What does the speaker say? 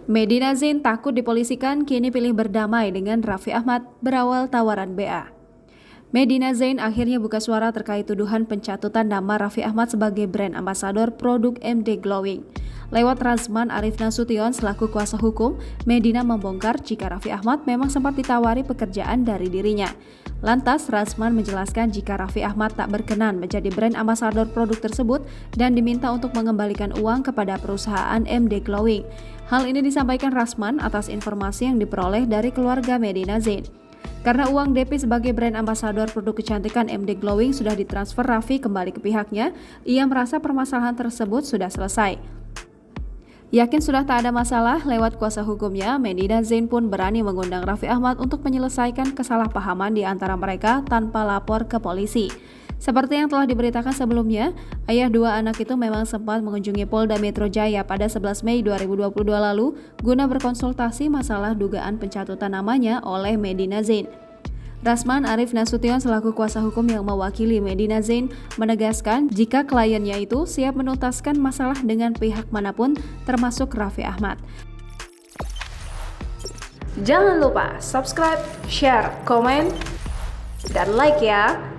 Medina Zain takut dipolisikan, kini pilih berdamai dengan Raffi Ahmad berawal tawaran BA. Medina Zain akhirnya buka suara terkait tuduhan pencatutan nama Raffi Ahmad sebagai brand ambasador produk MD Glowing. Lewat Razman Arif Nasution selaku kuasa hukum, Medina membongkar jika Raffi Ahmad memang sempat ditawari pekerjaan dari dirinya. Lantas, Razman menjelaskan jika Raffi Ahmad tak berkenan menjadi brand ambasador produk tersebut dan diminta untuk mengembalikan uang kepada perusahaan MD Glowing. Hal ini disampaikan Razman atas informasi yang diperoleh dari keluarga Medina Zain. Karena uang DP sebagai brand ambasador produk kecantikan MD Glowing sudah ditransfer Raffi kembali ke pihaknya, ia merasa permasalahan tersebut sudah selesai. Yakin sudah tak ada masalah, lewat kuasa hukumnya, Medina Zain pun berani mengundang Raffi Ahmad untuk menyelesaikan kesalahpahaman di antara mereka tanpa lapor ke polisi. Seperti yang telah diberitakan sebelumnya, ayah dua anak itu memang sempat mengunjungi Polda Metro Jaya pada 11 Mei 2022 lalu guna berkonsultasi masalah dugaan pencatutan namanya oleh Medina Zain. Razman Arif Nasution selaku kuasa hukum yang mewakili Medina Zain menegaskan jika kliennya itu siap menuntaskan masalah dengan pihak manapun termasuk Raffi Ahmad. Jangan lupa subscribe, share, komen, dan like ya!